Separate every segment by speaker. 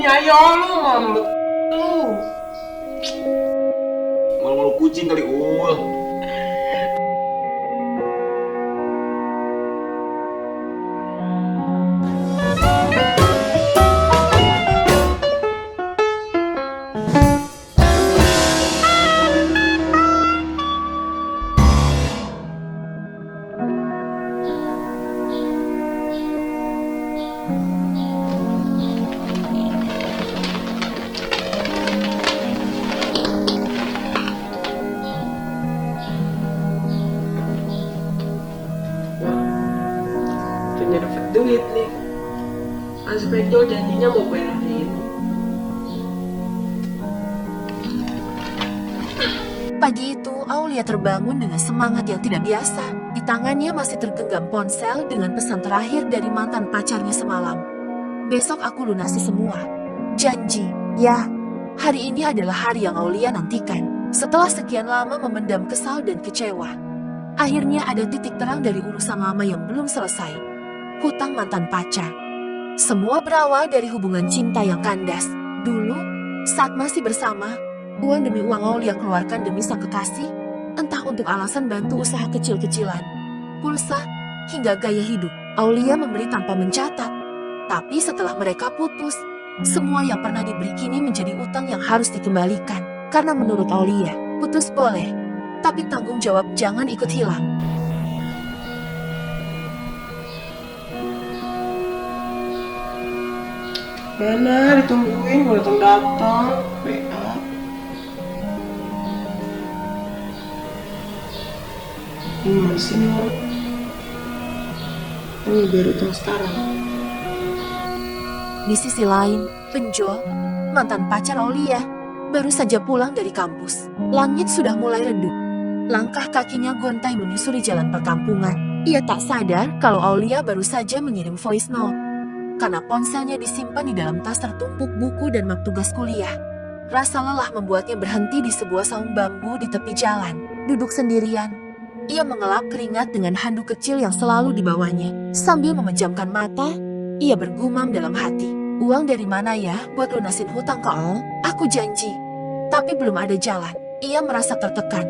Speaker 1: ayo lu malu lu.
Speaker 2: Malu-malu kucing kali ul.
Speaker 1: Punya dapat duit nih. Mas Bejo janjinya mau bayarin.
Speaker 3: Pagi itu, Aulia terbangun dengan semangat yang tidak biasa. Di tangannya masih tergenggam ponsel dengan pesan terakhir dari mantan pacarnya semalam. Besok aku lunasi semua. Janji. Ya, hari ini adalah hari yang Aulia nantikan. Setelah sekian lama memendam kesal dan kecewa. Akhirnya ada titik terang dari urusan lama yang belum selesai. Hutang mantan pacar. Semua berawal dari hubungan cinta yang kandas. Dulu, saat masih bersama, uang demi uang Aulia keluarkan demi sang kekasih, entah untuk alasan bantu usaha kecil-kecilan, pulsa, hingga gaya hidup. Aulia memberi tanpa mencatat. Tapi setelah mereka putus, semua yang pernah diberi kini menjadi utang yang harus dikembalikan. Karena menurut Aulia, putus boleh, tapi tanggung jawab jangan ikut hilang.
Speaker 1: Mana ditungguin, mau datang-datang. WA. Gimana sih nih orang? Ini baru utang sekarang.
Speaker 3: Di sisi lain, Penjol, mantan pacar Aulia, baru saja pulang dari kampus. Langit sudah mulai redup. Langkah kakinya gontai menyusuri jalan perkampungan. Ia tak sadar kalau Aulia baru saja mengirim voice note. Karena ponselnya disimpan di dalam tas tertumpuk buku dan map tugas kuliah. Rasa lelah membuatnya berhenti di sebuah saung bambu di tepi jalan. Duduk sendirian, ia mengelap keringat dengan handuk kecil yang selalu dibawanya. Sambil memejamkan mata, ia bergumam dalam hati. Uang dari mana ya buat lunasin hutang ke Al? Aku janji. Tapi belum ada jalan. Ia merasa tertekan.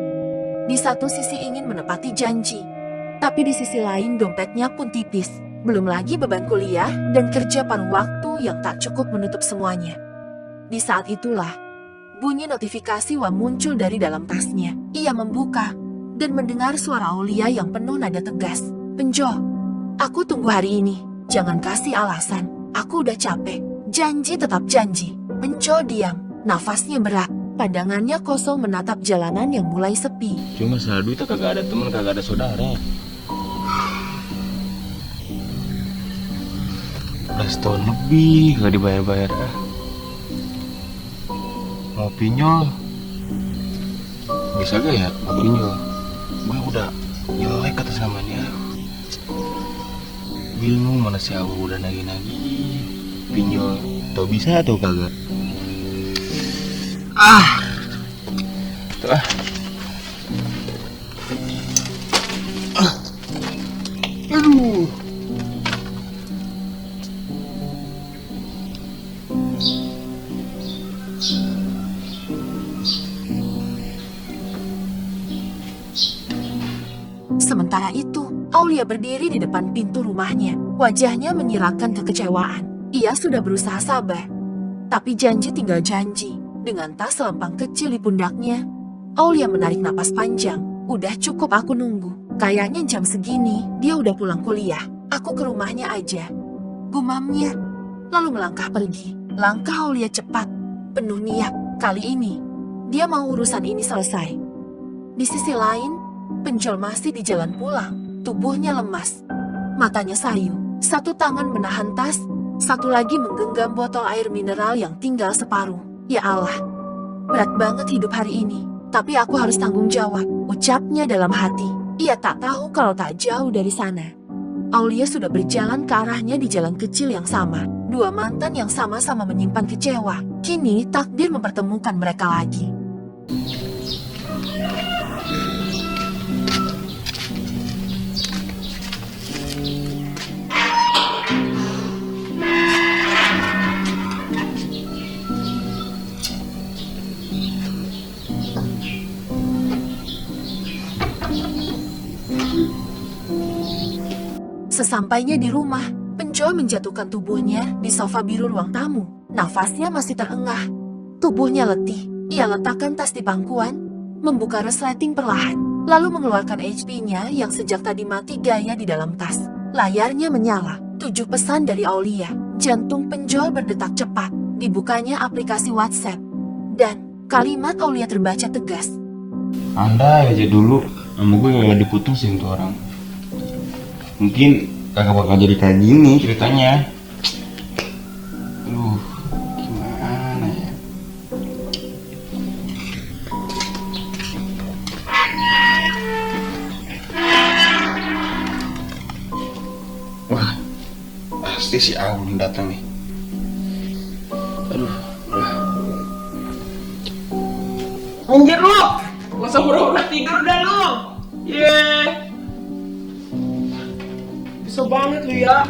Speaker 3: Di satu sisi ingin menepati janji. Tapi di sisi lain dompetnya pun tipis. Belum lagi beban kuliah dan kerja paruh waktu yang tak cukup menutup semuanya. Di saat itulah, bunyi notifikasi WA muncul dari dalam tasnya. Ia membuka dan mendengar suara Aulia yang penuh nada tegas. Penjo, aku tunggu hari ini. Jangan kasih alasan. Aku udah capek. Janji tetap janji. Penjo diam. Nafasnya berat. Pandangannya kosong menatap jalanan yang mulai sepi.
Speaker 2: Cuma masalah duit kagak ada teman, kagak ada saudara. Udah setahun lebih gak dibayar-bayar. Mau pinjol bisa gak ya? Mau pinjol gue udah jelek atas namanya. Bingung mana si Abu udah nagih-nagih pinjol. Tau bisa atau kagak? Tuh aduh.
Speaker 3: Sementara itu, Aulia berdiri di depan pintu rumahnya. Wajahnya menyiratkan kekecewaan. Ia sudah berusaha sabar, tapi janji tinggal janji. Dengan tas selempang kecil di pundaknya, Aulia menarik napas panjang. Udah cukup aku nunggu. Kayaknya jam segini, dia udah pulang kuliah. Aku ke rumahnya aja. Gumamnya, lalu melangkah pergi. Langkah Aulia cepat, penuh niat. Kali ini, dia mau urusan ini selesai. Di sisi lain, Penjol masih di jalan pulang. Tubuhnya lemas. Matanya sayu. Satu tangan menahan tas, satu lagi menggenggam botol air mineral yang tinggal separuh. Ya Allah, berat banget hidup hari ini. Tapi aku harus tanggung jawab, ucapnya dalam hati. Ia tak tahu kalau tak jauh dari sana, Aulia sudah berjalan ke arahnya di jalan kecil yang sama. Dua mantan yang sama-sama menyimpan kecewa. Kini takdir mempertemukan mereka lagi. Sesampainya di rumah, Penjual menjatuhkan tubuhnya di sofa biru ruang tamu. Nafasnya masih terengah. Tubuhnya letih. Ia letakkan tas di pangkuan, membuka resleting perlahan, lalu mengeluarkan HP-nya yang sejak tadi mati gaya di dalam tas. Layarnya menyala. 7 pesan dari Aulia. Jantung Penjual berdetak cepat. Dibukanya aplikasi WhatsApp. Dan kalimat Aulia terbaca tegas.
Speaker 2: Andai aja dulu sama gue gak diputusin tuh orang, mungkin kagak bakal jadi kayak gini ceritanya. Aduh, gimana ya? Wah, pasti si Aun datang nih. Aduh,
Speaker 1: Anjir lu! Gak usah pura-pura tidur dah lu! Yeay! Bisa banget lu ya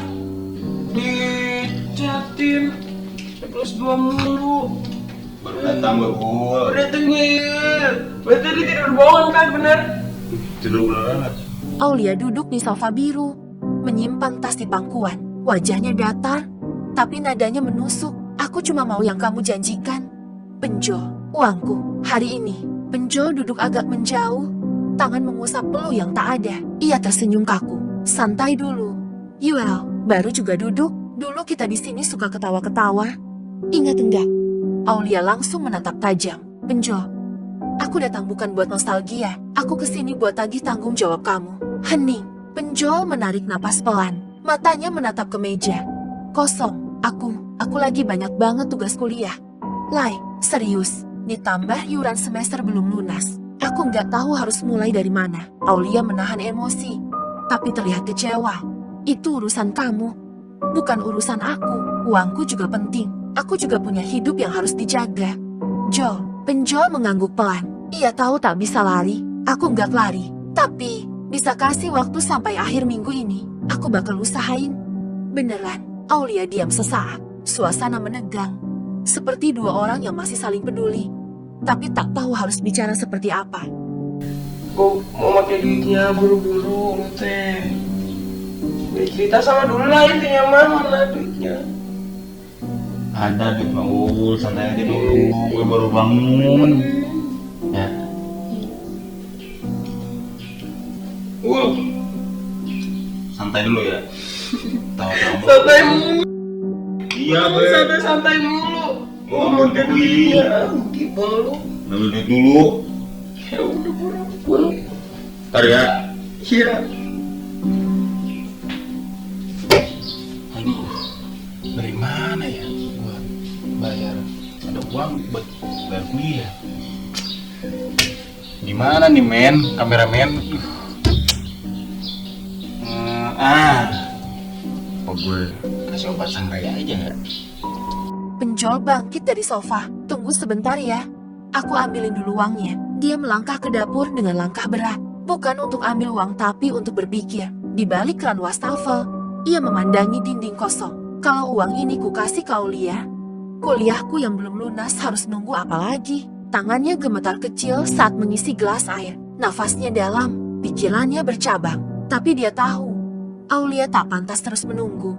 Speaker 1: dicatin +2 mulu.
Speaker 2: baru datang gue.
Speaker 1: Udah tengil. Berarti dia tidur bohong kan, bener?
Speaker 2: Tidur banget.
Speaker 3: Aulia duduk di sofa biru, menyimpan tas di pangkuan. Wajahnya datar, tapi nadanya menusuk. Aku cuma mau yang kamu janjikan. Penjual, uangku, hari ini. Penjual duduk agak menjauh, tangan mengusap peluh yang tak ada. Ia tersenyum kaku. Santai dulu. Yuel, baru juga duduk. Dulu kita di sini suka ketawa-ketawa. Ingat enggak? Aulia langsung menatap tajam. Penjual, aku datang bukan buat nostalgia. Aku kesini buat tagih tanggung jawab kamu. Hening. Penjual menarik napas pelan. Matanya menatap ke meja. Kosong. Aku lagi banyak banget tugas kuliah. Lai, serius. Ditambah iuran semester belum lunas. Aku nggak tahu harus mulai dari mana. Aulia menahan emosi, tapi terlihat kecewa. Itu urusan kamu, bukan urusan aku. Uangku juga penting. Aku juga punya hidup yang harus dijaga. Joel, Penjual mengangguk pelan. Ia tahu tak bisa lari. Aku nggak lari, tapi bisa kasih waktu sampai akhir minggu ini. Aku bakal usahain. Beneran. Aulia diam sesaat. Suasana menegang. Seperti dua orang yang masih saling peduli, tapi tak tahu harus bicara seperti apa.
Speaker 1: Gue mau pakai duitnya buru-buru lu teh. Gue cerita sama dulu lah intinya mana duitnya.
Speaker 2: Ada duit Maul, santai aja dulu. Gue baru bangun. Ya. Santai dulu ya. Tahu-tahu.
Speaker 1: Santai mulu.
Speaker 2: Iya, Be.
Speaker 1: Santai mulu.
Speaker 2: Gua ambil
Speaker 1: pakai
Speaker 2: duit.
Speaker 1: duitnya. Gimana lu?
Speaker 2: Ambil duit dulu.
Speaker 1: Ya udah buru-buru.
Speaker 2: Ntar ya.
Speaker 1: Iya.
Speaker 2: Aduh, dari mana ya gua bayar? Ada uang buat bayar kuliah. Gimana nih men, kameramen? Apa gue kasih obat santai aja nggak?
Speaker 3: Penjual bangkit dari sofa. Tunggu sebentar ya. Aku ambilin dulu uangnya. Dia melangkah ke dapur dengan langkah berat. Bukan untuk ambil uang tapi untuk berpikir. Di balik keran wastafel, ia memandangi dinding kosong. Kalau uang ini ku kasih ke Aulia, kuliahku yang belum lunas harus nunggu apa lagi? Tangannya gemetar kecil saat mengisi gelas air. Nafasnya dalam, pikirannya bercabang. Tapi dia tahu, Aulia tak pantas terus menunggu.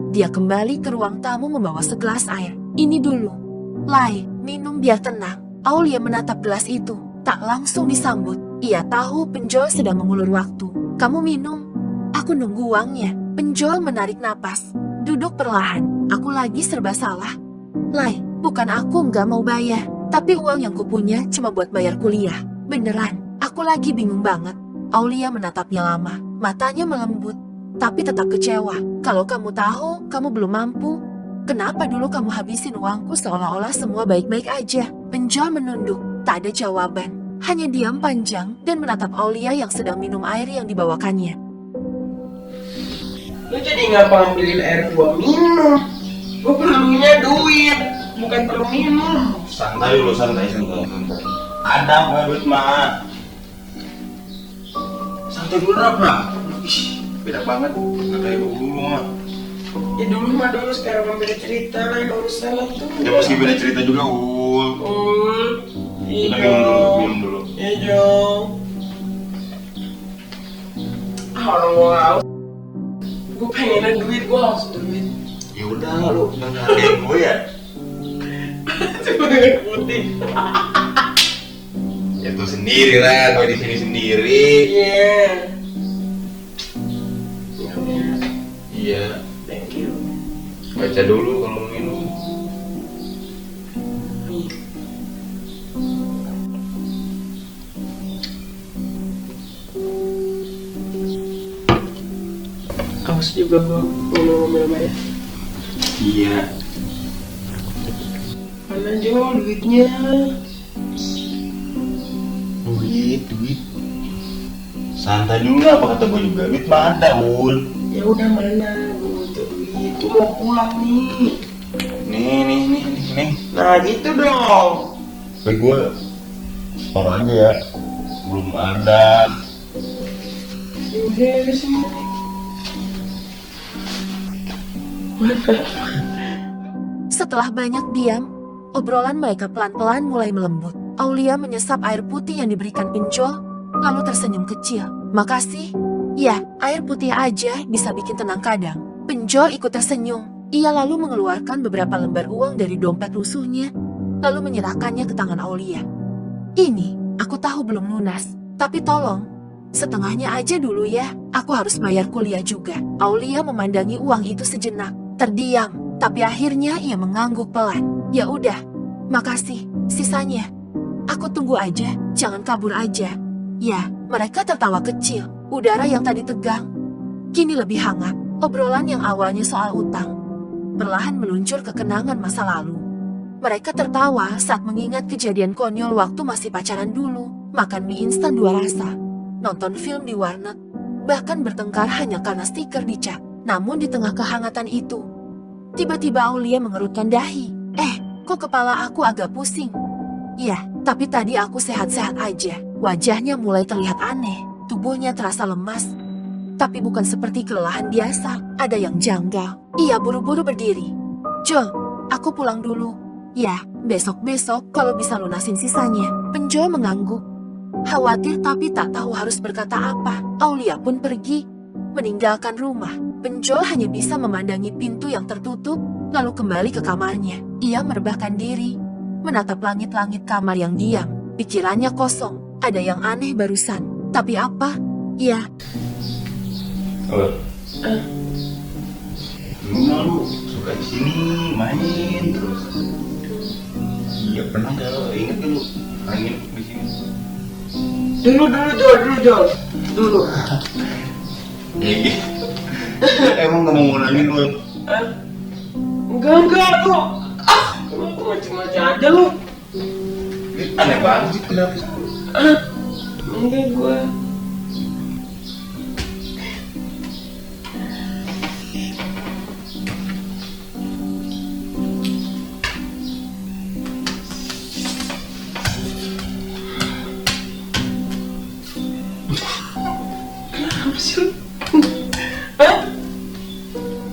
Speaker 3: Dia kembali ke ruang tamu membawa segelas air. Ini dulu. Lai, minum biar tenang. Aulia menatap gelas itu, tak langsung disambut. Ia tahu penjual sedang mengulur waktu. Kamu minum, aku nunggu uangnya. Penjual menarik napas, duduk perlahan. Aku lagi serba salah. Lai, bukan aku nggak mau bayar, tapi uang yang kupunya cuma buat bayar kuliah. Beneran, aku lagi bingung banget. Aulia menatapnya lama, matanya melembut, tapi tetap kecewa. Kalau kamu tahu kamu belum mampu, kenapa dulu kamu habisin uangku seolah-olah semua baik-baik aja? Penjual menunduk, tak ada jawaban. Hanya diam panjang dan menatap Aulia yang sedang minum air yang dibawakannya.
Speaker 1: Lu jadi ngapa ngambilin air gua minum? Gua perlunya duit, bukan perlu minum.
Speaker 2: Santai dulu, santai. Ada nggak duit mah? Santai dulu apa? Beda banget. Nggak kayak dulu mah.
Speaker 1: Ya dulu mah dulu, sekarang mah beda cerita lah, gak usah lah tuh.
Speaker 2: Ya meski beda cerita juga, Ul.
Speaker 1: Iya.
Speaker 2: Minum dulu.
Speaker 1: Iya. Orang gua haus. Gue pengen duit, gue harus duit.
Speaker 2: Ya udah lu nggak ngargain gue ya.
Speaker 1: Cuma dengan putih.
Speaker 2: Ya tuh sendiri lah, gue di sini sendiri.
Speaker 1: Iya.
Speaker 2: Iya.
Speaker 1: Thank you.
Speaker 2: Baca dulu kalau minum.
Speaker 1: Awas juga gue ngomel-ngomel ya.
Speaker 2: Iya.
Speaker 1: Mana Jo duitnya?
Speaker 2: Duit. Santai dulu apa kata gue juga, duit mah ada, Ul.
Speaker 1: Ya udah mana? Gue butuh duit. Gue mau pulang nih.
Speaker 2: Nih.
Speaker 1: Nah gitu dong.
Speaker 2: Tapi gue setor aja ya. Belum ada.
Speaker 1: Ya udah sini. Mana?
Speaker 3: Setelah banyak diam, obrolan mereka pelan-pelan mulai melembut. Aulia menyesap air putih yang diberikan Pinjol, lalu tersenyum kecil. Makasih. Ya, air putih aja bisa bikin tenang kadang. Pinjol ikut tersenyum. Ia lalu mengeluarkan beberapa lembar uang dari dompet lusuhnya, lalu menyerahkannya ke tangan Aulia. Ini, aku tahu belum lunas, tapi tolong, setengahnya aja dulu ya, aku harus bayar kuliah juga. Aulia memandangi uang itu sejenak, terdiam, tapi akhirnya ia mengangguk pelan. Ya udah, makasih, sisanya. Aku tunggu aja, jangan kabur aja. Ya, mereka tertawa kecil, udara yang tadi tegang, kini lebih hangat. Obrolan yang awalnya soal utang, perlahan meluncur ke kenangan masa lalu. Mereka tertawa saat mengingat kejadian konyol waktu masih pacaran dulu, makan mie instan 2 rasa, nonton film di warnet, bahkan bertengkar hanya karena stiker di cat. Namun di tengah kehangatan itu, tiba-tiba Aulia mengerutkan dahi. Kok kepala aku agak pusing? Ya, tapi tadi aku sehat-sehat aja. Wajahnya mulai terlihat aneh, tubuhnya terasa lemas, tapi bukan seperti kelelahan biasa, ada yang janggal. Ia buru-buru berdiri. Jo, aku pulang dulu. Ya, besok-besok kalau bisa lunasin sisanya. Penjual mengangguk. Khawatir tapi tak tahu harus berkata apa. Aulia pun pergi, meninggalkan rumah. Penjual hanya bisa memandangi pintu yang tertutup, lalu kembali ke kamarnya. Ia merebahkan diri, menatap langit-langit kamar yang diam. Pikirannya kosong, ada yang aneh barusan. Tapi apa? Ya.
Speaker 2: Halo. Lu suka di sini main terus. Iya pernah gak lo inget gak lu main di sini?
Speaker 1: Dulu.
Speaker 2: Ya gitu. Emang gak mau ngulangin lu?
Speaker 1: Enggak lu. Lu macam-macam aja lu.
Speaker 2: Aneh banget sih kenapa?
Speaker 1: Enggak gue. Kenapa sih lu?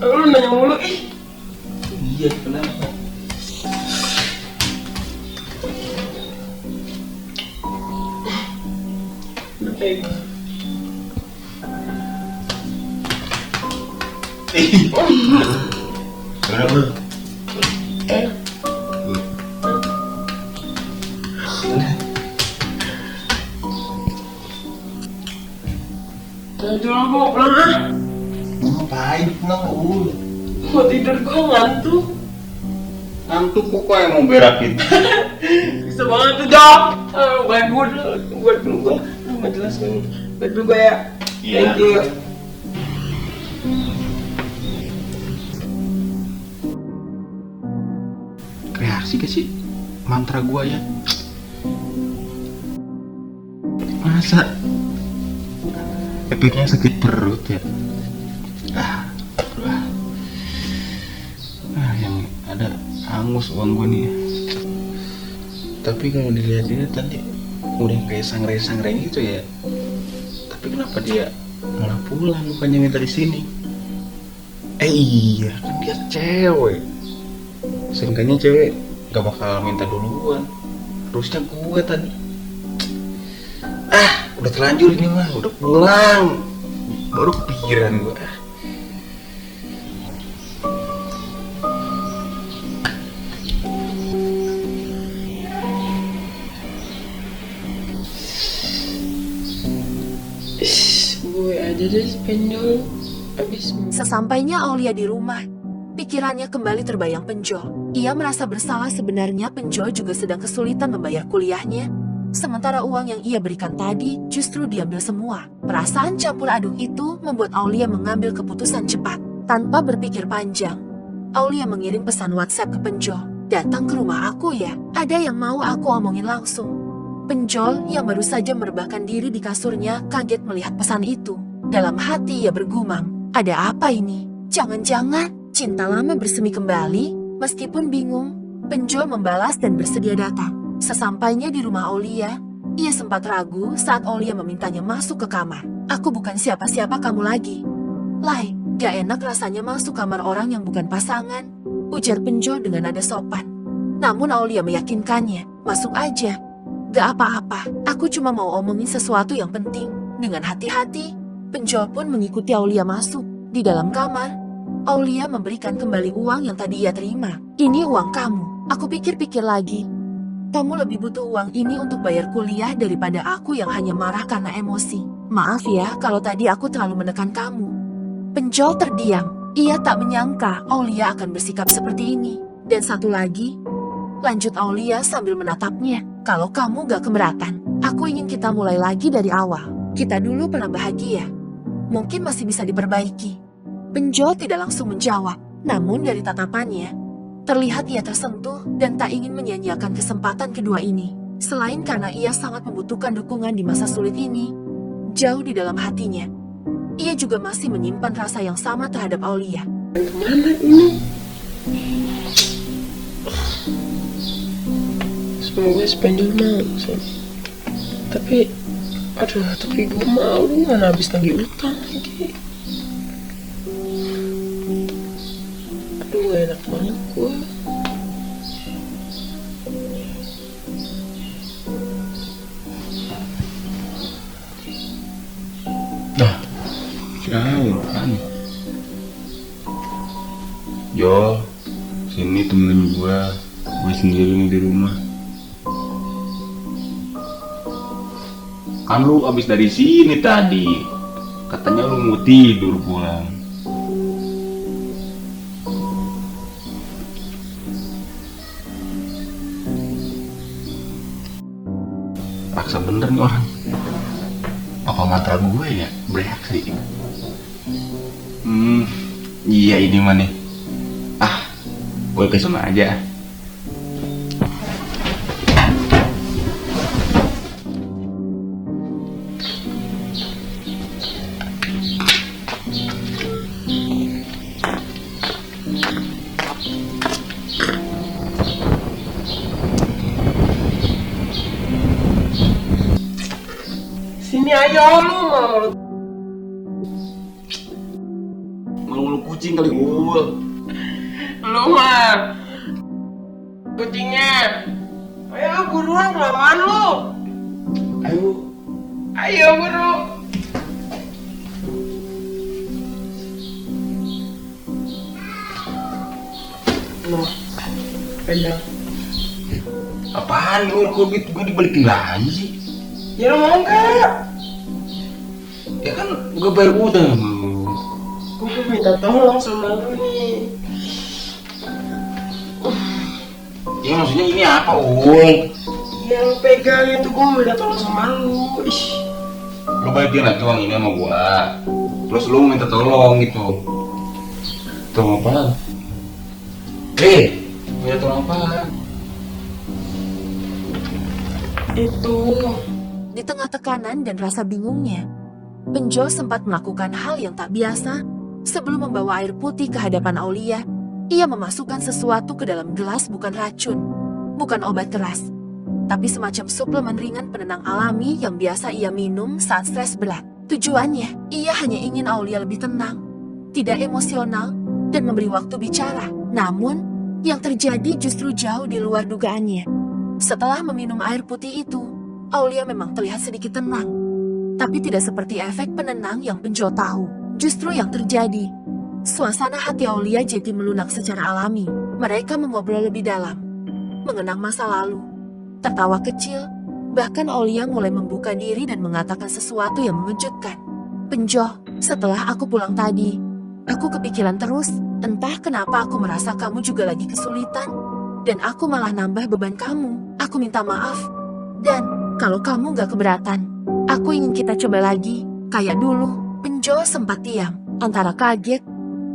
Speaker 1: Lu nanya mulu ih.
Speaker 2: Iya kenapa? Kenapa?
Speaker 1: Jual gue pulang ah.
Speaker 2: Ngapain pulang lu?
Speaker 1: Mau tidur gue ngantuk.
Speaker 2: Ngantuk kok yang mau berakin?
Speaker 1: Bisa banget tuh dong. Baik gue dulu gue. Lu gak jelas nih. Baik dulu gue ya.
Speaker 2: Iya.
Speaker 1: Thank you.
Speaker 2: Reaksi gak sih mantra gua ya? Masa epicnya sakit perut ya? Yang ada hangus uang gua nih. Tapi kalau dilihat-lihat tadi udah kayak sangrai-sangrai gitu ya. Tapi kenapa dia malah pulang bukannya minta di sini? Iya kan dia cewek. Seenggaknya cewek gak bakal minta duluan. Terusnya gue tadi. Udah terlanjur ini mah, udah pulang. Baru kepikiran gue.
Speaker 1: Jadi Penjol habis
Speaker 3: Sesampainya Aulia di rumah, pikirannya kembali terbayang Penjol. Ia merasa bersalah, sebenarnya Penjol juga sedang kesulitan membayar kuliahnya. Sementara uang yang ia berikan tadi justru diambil semua. Perasaan campur aduk itu membuat Aulia mengambil keputusan cepat. Tanpa berpikir panjang, Aulia mengirim pesan WhatsApp ke Penjol. Datang ke rumah aku ya, ada yang mau aku omongin langsung. Penjol yang baru saja merebahkan diri di kasurnya kaget melihat pesan itu. Dalam hati ia bergumam, ada apa ini? Jangan-jangan cinta lama bersemi kembali? Meskipun bingung, Penjol membalas dan bersedia datang. Sesampainya di rumah Aulia, ia sempat ragu saat Aulia memintanya masuk ke kamar. Aku bukan siapa-siapa kamu lagi. Lai, gak enak rasanya masuk kamar orang yang bukan pasangan, ujar Penjol dengan nada sopan. Namun Aulia meyakinkannya, masuk aja. Gak apa-apa, aku cuma mau omongin sesuatu yang penting. Dengan hati-hati, Penjol pun mengikuti Aulia masuk. Di dalam kamar, Aulia memberikan kembali uang yang tadi ia terima. Ini uang kamu. Aku pikir-pikir lagi. Kamu lebih butuh uang ini untuk bayar kuliah daripada aku yang hanya marah karena emosi. Maaf ya kalau tadi aku terlalu menekan kamu. Penjol terdiam. Ia tak menyangka Aulia akan bersikap seperti ini. Dan satu lagi, lanjut Aulia sambil menatapnya. Kalau kamu gak keberatan, aku ingin kita mulai lagi dari awal. Kita dulu pernah bahagia. Mungkin masih bisa diperbaiki. Penjol tidak langsung menjawab. Namun dari tatapannya, terlihat ia tersentuh dan tak ingin menyia-nyiakan kesempatan kedua ini. Selain karena ia sangat membutuhkan dukungan di masa sulit ini, jauh di dalam hatinya, ia juga masih menyimpan rasa yang sama terhadap Aulia.
Speaker 1: Kemana ini? Semoga Penjol mau. Tapi gue malu mana habis tagih utang lagi. Aduh, enak banget gue.
Speaker 2: Nah, kirain kan. Jo, sini temenin gue sendiri nih di rumah. Kan lu abis dari sini tadi, katanya lu mau tidur pulang. Paksa bener nih orang. Apa mantra gue ya bereaksi? Iya ini mah nih. Gue kesana aja.
Speaker 1: Sini ayo lu
Speaker 2: Malu kucing kali gue.
Speaker 1: Lu mah kucingnya. Ayo buruan, kelamaan lu. Ayo buru. Lu Penjol.
Speaker 2: Apaan lu gue dibalikin lagi sih?
Speaker 1: Ya lu mau nggak?
Speaker 2: Ya kan gue bayar utang sama lu.
Speaker 1: Gue minta tolong sama lu nih.
Speaker 2: Ya maksudnya ini apa Ul?
Speaker 1: Yang pegang itu gue minta tolong sama lu.
Speaker 2: Lu balikin lagi uang ini sama gua. Terus lu minta tolong gitu. Tolong apa? Minta tolong apa?
Speaker 1: Itu
Speaker 3: Di tengah tekanan dan rasa bingungnya, Penjol sempat melakukan hal yang tak biasa. Sebelum membawa air putih ke hadapan Aulia, ia memasukkan sesuatu ke dalam gelas, bukan racun, bukan obat keras, tapi semacam suplemen ringan penenang alami yang biasa ia minum saat stres berat. Tujuannya, ia hanya ingin Aulia lebih tenang, tidak emosional, dan memberi waktu bicara. Namun, yang terjadi justru jauh di luar dugaannya. Setelah meminum air putih itu, Aulia memang terlihat sedikit tenang, tapi tidak seperti efek penenang yang Penjol tahu. Justru yang terjadi, suasana hati Aulia jadi melunak secara alami. Mereka mengobrol lebih dalam, mengenang masa lalu, tertawa kecil, bahkan Aulia mulai membuka diri dan mengatakan sesuatu yang mengejutkan. Penjol, Setelah aku pulang tadi, aku kepikiran terus, entah kenapa aku merasa kamu juga lagi kesulitan. Dan aku malah nambah beban kamu. Aku minta maaf. Dan, kalau kamu gak keberatan, aku ingin kita coba lagi, kayak dulu. Penjo sempat diam, antara kaget,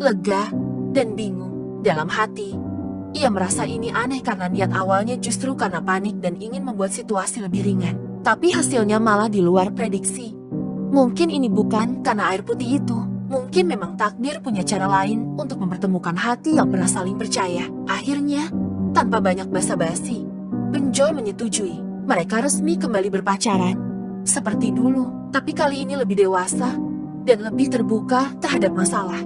Speaker 3: lega, dan bingung. Dalam hati, ia merasa ini aneh karena niat awalnya justru karena panik dan ingin membuat situasi lebih ringan. Tapi hasilnya malah di luar prediksi. Mungkin ini bukan karena air putih itu. Mungkin memang takdir punya cara lain untuk mempertemukan hati yang pernah saling percaya. Akhirnya, tanpa banyak basa-basi, Penjo menyetujui. Mereka resmi kembali berpacaran. Seperti dulu, tapi kali ini lebih dewasa dan lebih terbuka terhadap masalah.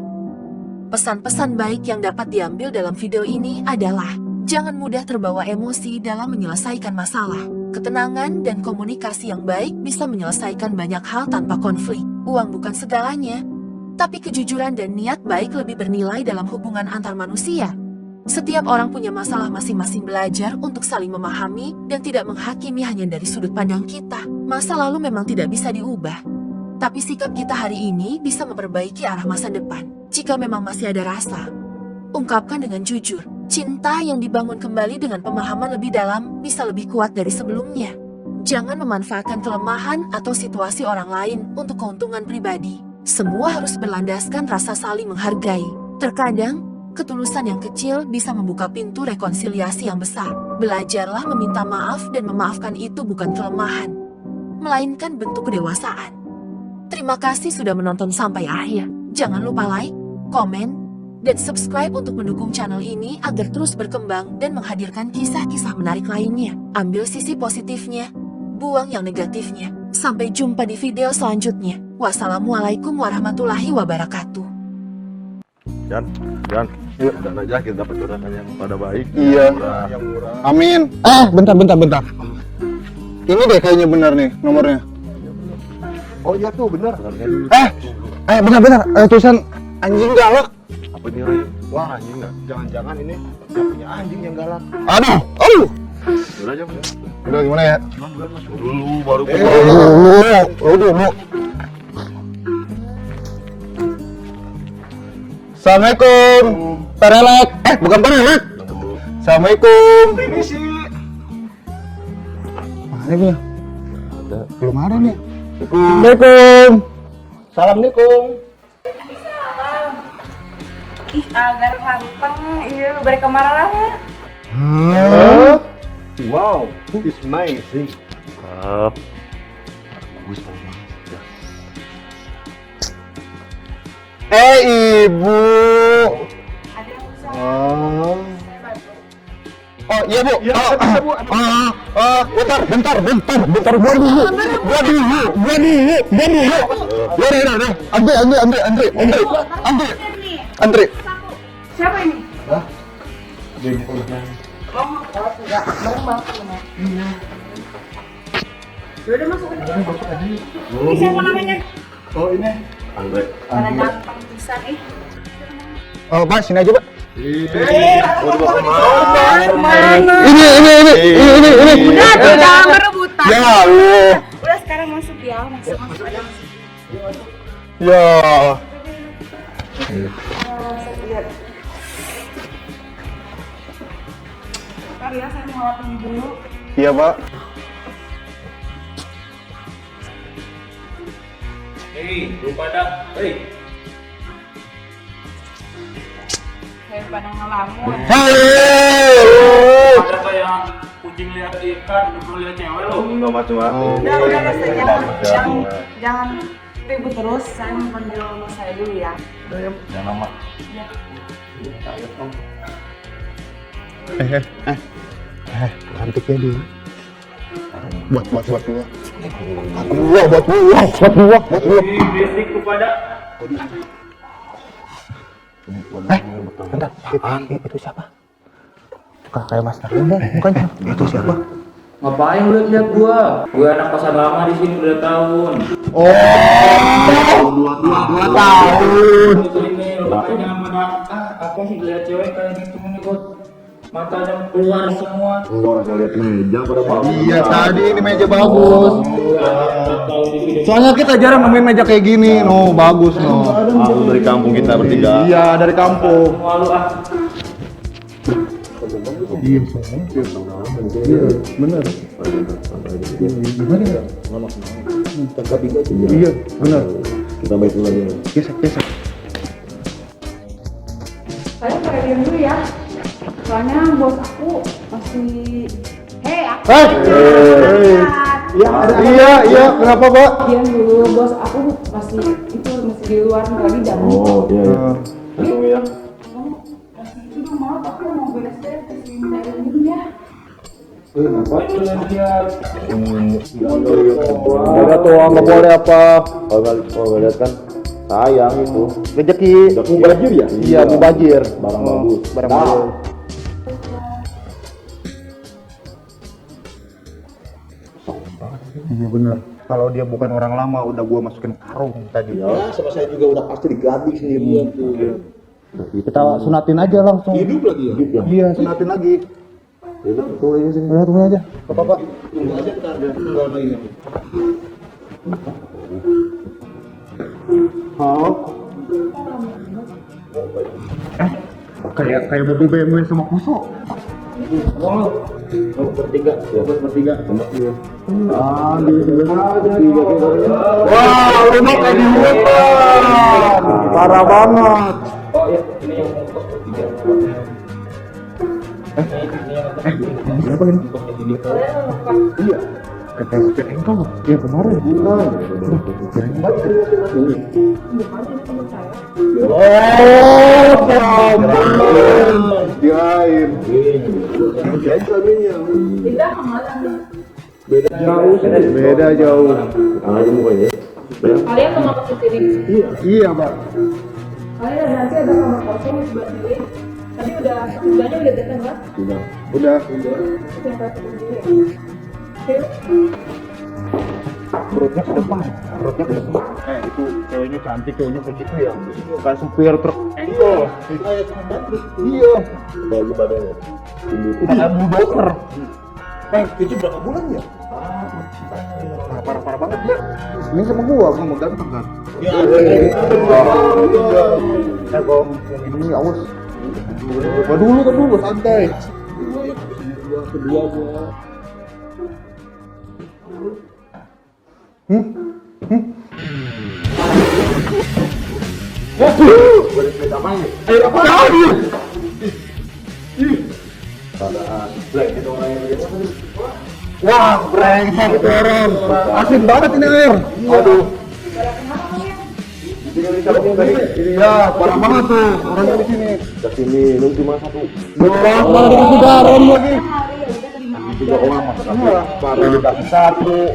Speaker 3: Pesan-pesan baik yang dapat diambil dalam video ini adalah jangan mudah terbawa emosi dalam menyelesaikan masalah. Ketenangan dan komunikasi yang baik bisa menyelesaikan banyak hal tanpa konflik. Uang bukan segalanya, tapi kejujuran dan niat baik lebih bernilai dalam hubungan antar manusia. Setiap orang punya masalah masing-masing. Belajar untuk saling memahami dan tidak menghakimi hanya dari sudut pandang kita. Masa lalu memang tidak bisa diubah, tapi sikap kita hari ini bisa memperbaiki arah masa depan. Jika memang masih ada rasa, ungkapkan dengan jujur. Cinta yang dibangun kembali dengan pemahaman lebih dalam bisa lebih kuat dari sebelumnya. Jangan memanfaatkan kelemahan atau situasi orang lain untuk keuntungan pribadi. Semua harus berlandaskan rasa saling menghargai. Terkadang, ketulusan yang kecil bisa membuka pintu rekonsiliasi yang besar. Belajarlah meminta maaf dan memaafkan itu bukan kelemahan, melainkan bentuk kedewasaan. Terima kasih sudah menonton sampai akhir. Jangan lupa like, komen, dan subscribe untuk mendukung channel ini agar terus berkembang dan menghadirkan kisah-kisah menarik lainnya. Ambil sisi positifnya, buang yang negatifnya. Sampai jumpa di video selanjutnya. Wassalamualaikum warahmatullahi wabarakatuh.
Speaker 4: Jan, yuk dan aja kita dapat jodohan yang pada baik.
Speaker 5: Iya.
Speaker 4: Yang murah.
Speaker 5: Amin. Bentar. Ini deh kayaknya benar nih nomornya.
Speaker 4: Oh iya tuh benar.
Speaker 5: Benar. Tulisan anjing galak.
Speaker 4: Apa ini Ray? Wah anjing nggak? Jangan-jangan ini yang punya anjing yang galak.
Speaker 5: Aduh.
Speaker 4: Udah aja bener.
Speaker 5: Udah gimana ya?
Speaker 4: Dulu baru
Speaker 5: Dulu. Assalamualaikum. Perelek. Bukan perelek. Assalamualaikum.
Speaker 4: Ini sih.
Speaker 5: Mana nih?
Speaker 4: Ada.
Speaker 5: Belum ada nih. Assalamualaikum.
Speaker 4: Assalamualaikum.
Speaker 6: Ih, agar lanteng, iya, beri kemarahan.
Speaker 4: Wow, it's amazing. Bagus banget.
Speaker 5: Ibu.
Speaker 6: Ada yang bisa saya bantu.
Speaker 5: Oh iya bu.
Speaker 4: Iya, bisa, Bu.
Speaker 5: Bentar. Gua dulu. Antri.
Speaker 6: Siapa ini? Udah masuk aja. Ini siapa namanya?
Speaker 4: Oh ini. Andre.
Speaker 6: Mana gampang bisa nih.
Speaker 5: Oh Pak, sini aja Pak.
Speaker 4: Ini.
Speaker 6: Udah, jangan berebutan.
Speaker 5: Ya Allah.
Speaker 6: Udah sekarang masuk ya, masuk aja.
Speaker 5: Ya.
Speaker 6: Ntar ya, saya mau ngelakuin dulu.
Speaker 5: Iya Pak.
Speaker 6: Saya pada ngelamun.
Speaker 7: Ada kayak kucing lihat ikan, dulu lihat cewek lo.
Speaker 4: Enggak macam-macam.
Speaker 6: Udah jangan ribut terus. Saya mau panggil mama saya dulu ya.
Speaker 4: Jangan lama.
Speaker 5: Cantik ya dia. Buat gua.
Speaker 7: Berisik kepada
Speaker 5: Bentar. Itu siapa? Kayak Mas Darwin deh, bukannya. Itu siapa?
Speaker 7: ngapain lu lihat gua? Gua anak kosan lama di sini udah tahun.
Speaker 5: Dua tahun.
Speaker 7: Itu ini lu makanya jangan pada apa sih lihat cewek kayak gitu nih gua. matanya keluar semua.
Speaker 4: Orang saya lihat meja pada bagus. Iya tadi ini meja bagus. Soalnya kita jarang nemuin meja kayak gini, no bagus no. Aku dari kampung kita bertiga. Iya dari kampung.
Speaker 7: Malu ah.
Speaker 4: Iya bener. Gimana ya? Iya bener. Kita baik lagi. Gesek.
Speaker 6: Saya kayak diam dulu ya. Soalnya bos aku masih aku
Speaker 4: Iya, kenapa, Pak?
Speaker 6: diam dulu, bos aku masih di luar tadi dan
Speaker 4: Iya.
Speaker 6: Tunggu ya. Masih itu mau tapi mau beres-beres kasih minum dulu ya.
Speaker 7: Ngapain kalian lihat?
Speaker 4: Udah tuh nggak boleh apa? Kalau lihat kan sayang itu. Rezeki. Mubazir ya? Iya, mubazir. Barang bagus. Barang bagus. Iya benar. Kalau dia bukan orang lama, udah gua masukin karung tadi.
Speaker 5: Ya, sama saya juga udah pasti diganti sendiri.
Speaker 4: Kita sunatin aja langsung.
Speaker 5: Hidup lagi ya?
Speaker 4: Hidup ya? Iya, sunatin lagi.
Speaker 5: Tunggu aja sini.
Speaker 4: Udah tunggu aja. Bapak.
Speaker 5: Tunggu aja bentar, tinggal lagi.
Speaker 4: Halo. Kayak mobil BMW sama Kuso.
Speaker 5: Bertiga.
Speaker 4: Ah, wah, rumah kayak di hutan. Parah banget.
Speaker 7: Oh iya, ini yang bertiga.
Speaker 4: Berapa ini? Iya. Kayak sepeda engkau. Iya kemarin. Keren banget. Oh, ampun. Kirain. Kirain suaminya.
Speaker 6: Tidak kemana?
Speaker 4: Beda jauh.
Speaker 5: Aja mukanya.
Speaker 6: Kalian mau ke sini?
Speaker 4: Iya, Pak.
Speaker 6: Kalian ada nanti ada kamar kosong di sebelah sini. Tadi udahnya udah datang kan?
Speaker 4: Udah.
Speaker 6: Yang satu dulu ya.
Speaker 4: Perutnya ke depan. Itu ceweknya cantik, cowoknya begitu ya. Kayak supir truk. Iya.
Speaker 5: Bagi badannya.
Speaker 4: Kayak bulldozer.
Speaker 5: Itu berapa bulan ya?
Speaker 4: Parah banget ya. Ini sama gua mau ganteng kan. Kong, ini awas. Dulu santai.
Speaker 5: Kedua gua.
Speaker 4: Wah, brengsek itu orang. Asin banget ini air. Aduh. Iya, parah banget tuh orangnya di sini.
Speaker 5: Kesini, lu cuma satu.
Speaker 4: Lama dikasih garam lagi.
Speaker 5: Juga lama.
Speaker 4: Parah dikasih satu.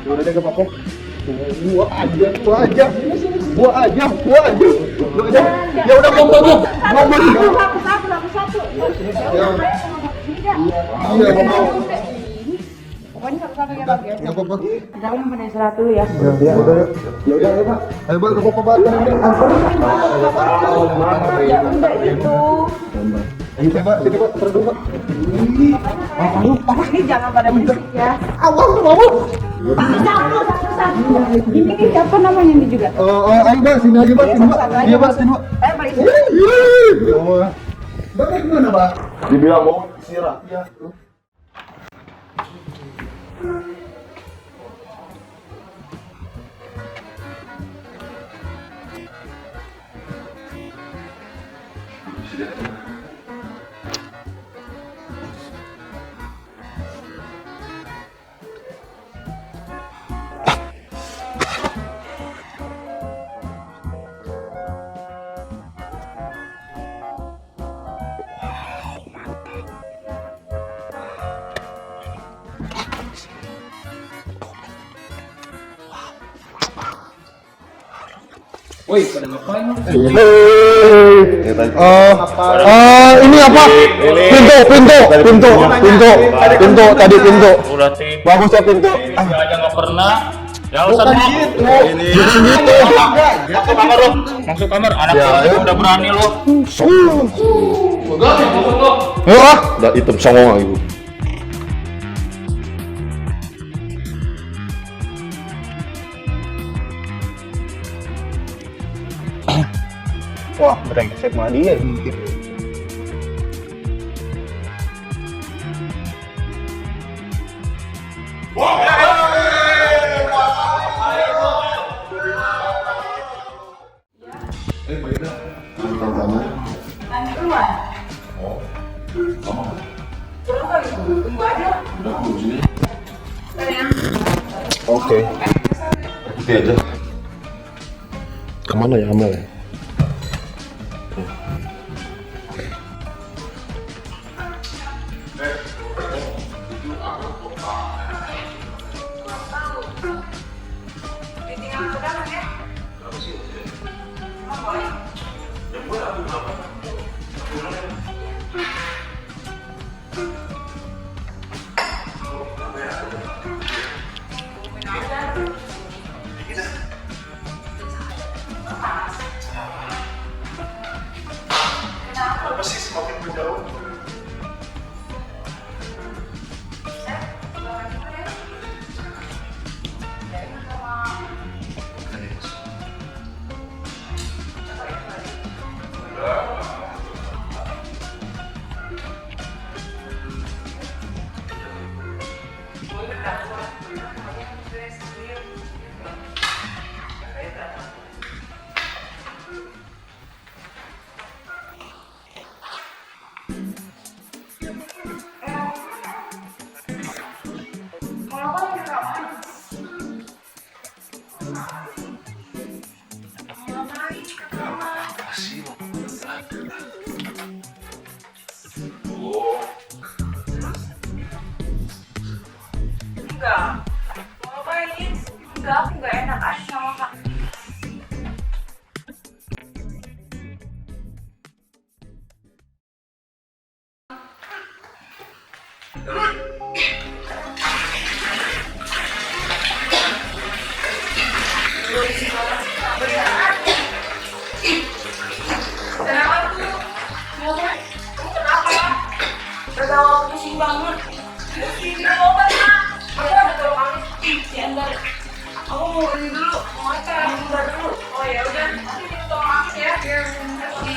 Speaker 4: Udah deh, apa-apa. Gua aja. Ya udah ngomong.
Speaker 6: Satu.
Speaker 4: Iya, ngomong.
Speaker 6: Pokoknya satu-satu ya, Pak.
Speaker 4: Enggak apa-apa.
Speaker 6: Kalian pada istirahat dulu ya.
Speaker 4: Ya udah. Ya Pak. Ayo, Pak, ke Bapak.
Speaker 6: Ya udah itu.
Speaker 4: Ayo, Pak, sini, Pak. Terus dulu, Pak.
Speaker 6: Ini jangan pada berisik ya.
Speaker 4: Awas.
Speaker 6: Satu. Ini siapa namanya ini juga?
Speaker 4: Ayo, Pak, sini aja, Pak. Sini, Pak. Iya, Pak, sini, Pak.
Speaker 6: Ayo balik.
Speaker 4: Bapak gimana, Pak?
Speaker 5: Dibilang mau istirahat.
Speaker 4: Iya.
Speaker 7: Woi, pada ngapain lu?
Speaker 4: Ini apa? Pintu tadi pintu.
Speaker 7: Udah sih,
Speaker 4: Bagus ya pintu.
Speaker 7: aja nggak pernah. Ya usah gitu.
Speaker 4: Jangan gitu.
Speaker 7: Masuk kamar lu. Masuk kamar. Anak
Speaker 4: Ya,
Speaker 7: ya,
Speaker 4: ayo.
Speaker 7: udah berani lu.
Speaker 4: Udah hitam songong ibu.
Speaker 5: Wah, brengsek malah dia.
Speaker 6: Tanya keluar. Berapa itu? Tunggu aja. Sayang.
Speaker 4: Oke. Oke aja. Kemana ya Amel ya?
Speaker 6: Ditinggal ke dalam ya.
Speaker 4: Kenapa sih semakin menjauh?
Speaker 6: Enggak. Mau ngapain? Enggak, aku enggak enak aja sama Kak. Kenapa tuh? Kamu kenapa? Terbawa pusing banget. Ini mau apa, Kak? Aku ada tolong kamu di ember. Aku mau ini dulu, mau makan ember dulu. Oh ya udah, nanti minta tolong aku ya. Biar di.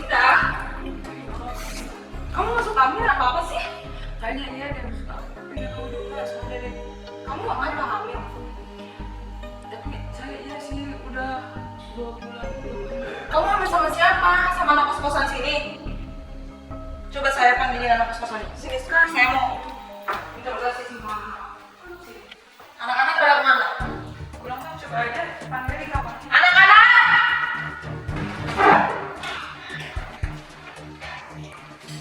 Speaker 6: Tidak. Kamu masuk kamar apa sih? Tanya dia ada suka. Kamu nggak main hamil? Tapi saya iya sih udah 2 bulan. Kamu hamil sama siapa? Sama anak kos-kosan sini? Coba saya panggilin anak kos-kosan sini. Sekarang saya mau interogasi semua. Anak-anak pada kemana? Pulang kan coba aja panggilin kapan? Anak-anak!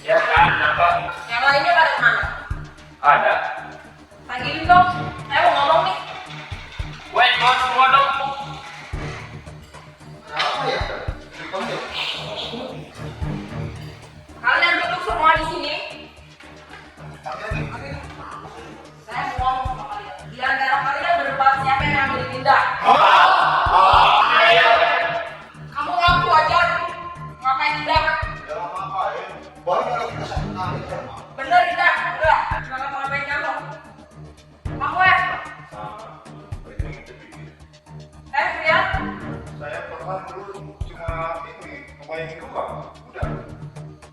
Speaker 7: Ya kan, kenapa?
Speaker 6: Yang lainnya pada kemana?
Speaker 7: Ada.
Speaker 6: Panggilin dong, saya mau ngomong nih.
Speaker 7: Wait, mau semua dong.
Speaker 6: Kalian duduk semua di sini. Saya mau ngomong sama kalian. Di antara kalian berdebat siapa yang ambil tindak? Kamu ngaku aja. Ngapain tindak? Bener tidak? Enggak. Jangan ngapain kamu. Kamu ya? Rian?
Speaker 4: Saya pernah dulu cuma ini ngebayangin doang. Udah.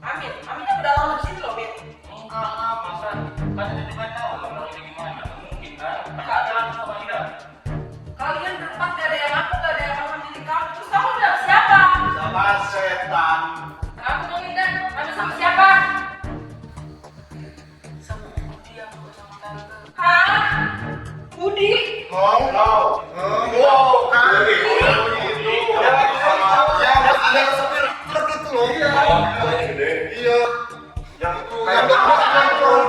Speaker 6: Amin. Aminnya udah lama di sini loh, Bin.
Speaker 7: Enggak lah, masa kan tiba-tiba tahu kalau ini gimana? Mungkin kan? Enggak jalan sama dia.
Speaker 6: Kalian berempat gak ada yang aku, gak ada yang mau milih kamu. Terus kamu udah sama siapa?
Speaker 4: Sama setan.
Speaker 6: Kamu dong Indah, kamu sama siapa? Sama Budi aku sama tante. Hah? Budi?
Speaker 4: Oh, kan. Yang sopir truk itu loh. Iya. Yang itu kayak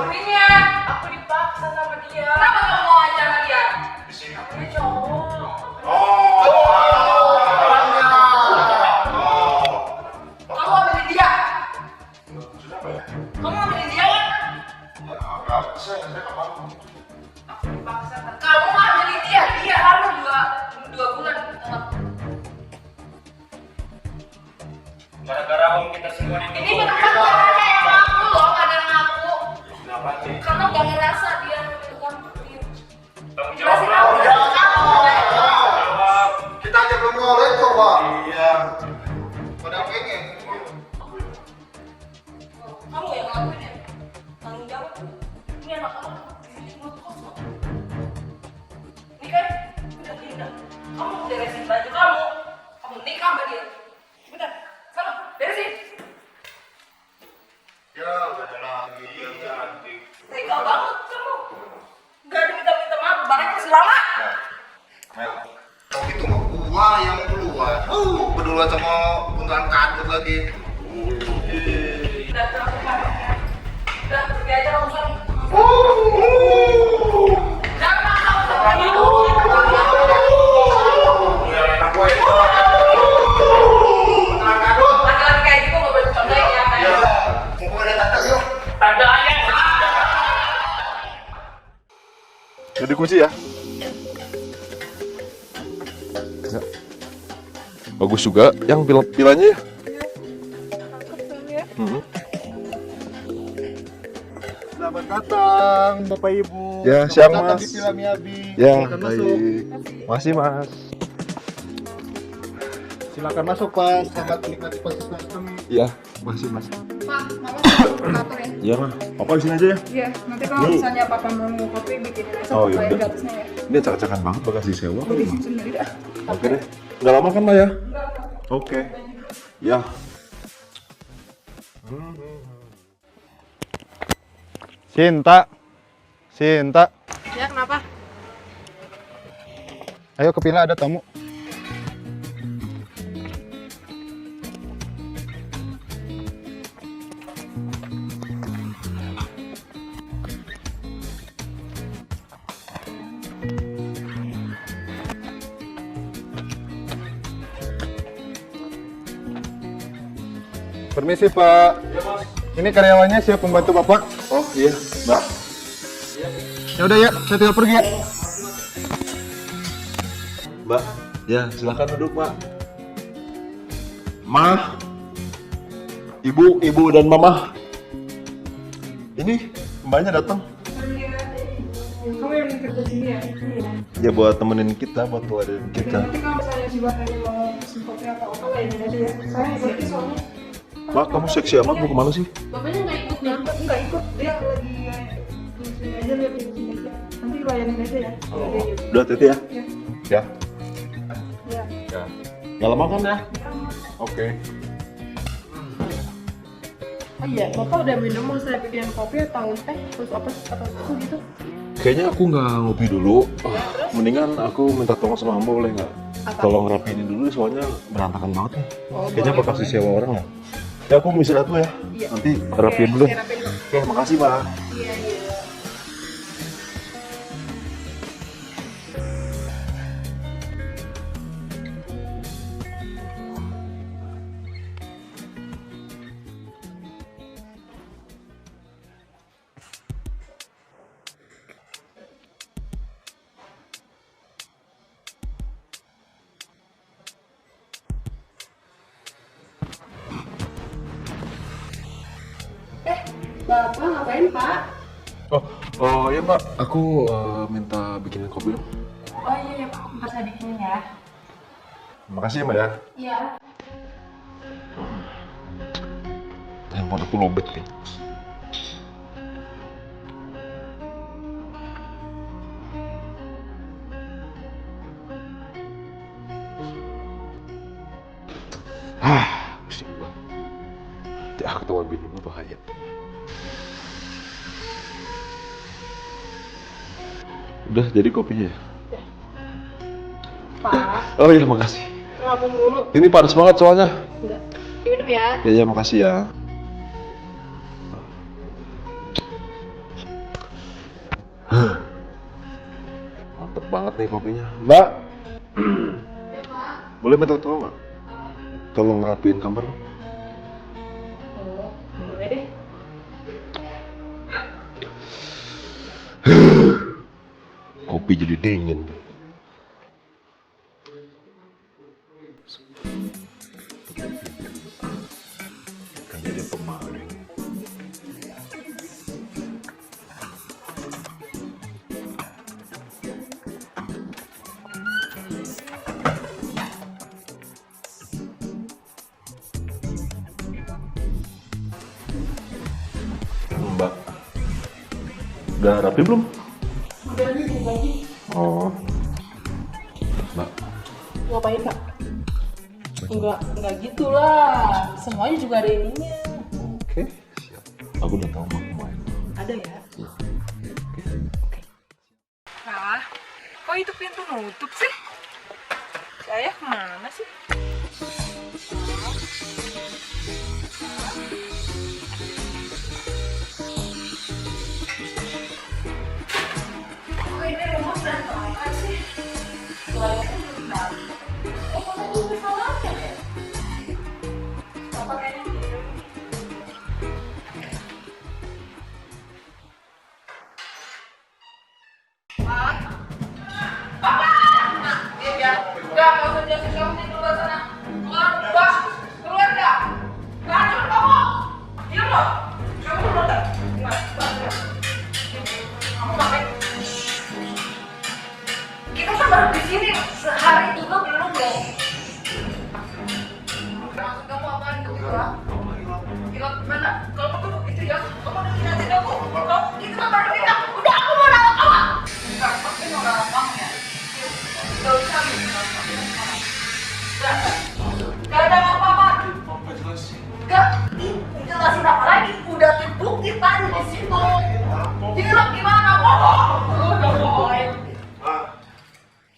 Speaker 6: Ini ya, aku dipaksa sama dia. Kenapa kamu mau aja sama dia? Aku cowok. Kamu
Speaker 7: Gara-gara om kita semua nih.
Speaker 6: Ini benar caranya yang ngaku loh, nggak ada yang ngaku.
Speaker 7: Kenapa sih?
Speaker 6: Karena nggak ngerasa dia memegang
Speaker 7: Tanggung
Speaker 6: jelasin
Speaker 7: jawab.
Speaker 6: aku jangan kamu.
Speaker 7: Jawab.
Speaker 4: Kita aja belum ngoleh coba. Iya. Pada pengen.
Speaker 6: Kamu yang ngelakuin ya? Tanggung jawab. Ini anak kamu di sini mulut kosong. Ini kan udah pindah. Kamu beresin baju kamu. Kamu nikah sama dia. Bentar, sana beresin.
Speaker 4: Ya, udah lagi.
Speaker 6: Tega banget kamu. Gak ada minta-minta maaf, barangnya masih lama.
Speaker 4: Mel, kalau gitu mah gua yang keluar. Berduaan sama bundaran kadut lagi.
Speaker 6: Udah terlalu ya. Udah pergi aja kamu sana. Jangan maksa sama ibu. Laki-laki kayak gitu nggak boleh dicontohin ya.
Speaker 4: Mau ada tante yuk.
Speaker 7: Tanda aja.
Speaker 4: Jadi kunci ya. Bagus juga yang pilanya ya. Selamat datang Bapak Ibu. Ya, siang Mas. Di Villa Miyabi. Ya, baik. Masih Mas. Silakan masuk Pak. Selamat menikmati proses custom. Iya, masih Mas.
Speaker 6: Pak, mama mau kantor ya?
Speaker 4: Iya Mas. Papa di sini aja ya.
Speaker 6: Iya, nanti kalau misalnya papa mau kopi bikinin aja
Speaker 4: Oh,
Speaker 6: supaya
Speaker 4: iya.
Speaker 6: gratisnya ya.
Speaker 4: Ini acak-acakan banget bagasi sewa.
Speaker 6: Bikin sendiri dah.
Speaker 4: Oke deh. Nggak lama kan Mbak ya? Oke. Ya. Sinta. Sinta.
Speaker 6: Ya, kenapa?
Speaker 4: Ayo ke villa ada tamu. Permisi Pak. Ini karyawannya siap membantu Bapak. Oh iya, Mbak. Ya udah ya, saya tinggal pergi ya. Mbak, ya silakan duduk Mbak. Ma, ibu dan mama. Ini mbaknya datang.
Speaker 6: Kamu yang kerja sini ya?
Speaker 4: Ya buat temenin kita, buat keluarin kita.
Speaker 6: Nanti kalau misalnya si Bapak mau pesen kopi apa lah ini aja ya. Saya berarti soalnya
Speaker 4: Mbak, kamu seksi amat mau kemana sih?
Speaker 6: bapaknya nggak ikut nih. Nggak ikut, dia lagi sini aja lihat di sini aja. Nanti layanin aja ya.
Speaker 4: Udah Teti ya?
Speaker 6: Ya.
Speaker 4: Ya.
Speaker 6: Ya.
Speaker 4: Ya. Nggak lama kan ya? Oke.
Speaker 6: Oh iya, Bapak udah minum, mau saya bikin kopi atau teh terus apa atau gitu?
Speaker 4: Kayaknya aku nggak ngopi dulu. Mendingan aku minta tolong sama Mbak boleh nggak? Tolong rapiin dulu soalnya berantakan banget nih. Kayaknya bakal kasih sewa orang ya. Ya aku mau istirahat dulu ya. Nanti rapiin dulu.
Speaker 6: Saya rapiin dulu.
Speaker 4: Oke, makasih Mbak.
Speaker 6: Iya, iya. Bapak ngapain Pak?
Speaker 4: Oh iya Mbak, aku minta bikinin kopi dong.
Speaker 6: Oh iya Pak, Pak saya bikinin ya.
Speaker 4: Makasih ya Mbak ya.
Speaker 6: Iya.
Speaker 4: Handphone aku lobet nih. Pusing banget. Tidak ketahuan bini gue bahaya. Udah jadi kopinya ya?
Speaker 6: Pak,
Speaker 4: Oh iya makasih.
Speaker 6: ngomong dulu.
Speaker 4: Ini panas banget soalnya.
Speaker 6: Enggak. Minum ya.
Speaker 4: Ya makasih ya. Mantep banget nih kopinya. Mbak, boleh minta tolong nggak? Tolong rapiin kamar.
Speaker 6: Oh, boleh deh.
Speaker 4: Kopi jadi dingin. aja pemalu. Mbak, udah rapi belum?
Speaker 6: Udah nih, lagi.
Speaker 4: Oh, Mbak,
Speaker 6: Ngapain, Pak? Enggak gitu lah. Semuanya juga ada ininya.
Speaker 4: oke, siap. Aku udah tahu mau kemana.
Speaker 6: Ada ya? Nah, kok itu pintu nutup sih? Saya kemana sih? Oh, ini rumah sudah terangkat sih. Layarnya belum tahu. Oh, kok tadi udah salahnya ya? Papa kayaknya tidur. Enggak usah jelasin, kamu di luar sana. Keluar, keluar enggak? Racun kamu. Diam loh. Kamu keluar enggak? Kamu ngapain? Kita kan baru di sini sehari juga belum deh. Maksud kamu apaan itu gila? Gila mana? Kalau kamu itu ya, kamu udah ngeliatin aku. Kamu itu kan baru kita. Udah aku mau nolak kamu. Enggak, pasti mau nolak kamu ya. Gak usah gak ada apa-apa. Gak, jelasin apa lagi? Udah terbukti tadi di situ. Gila gimana? Udah bohong.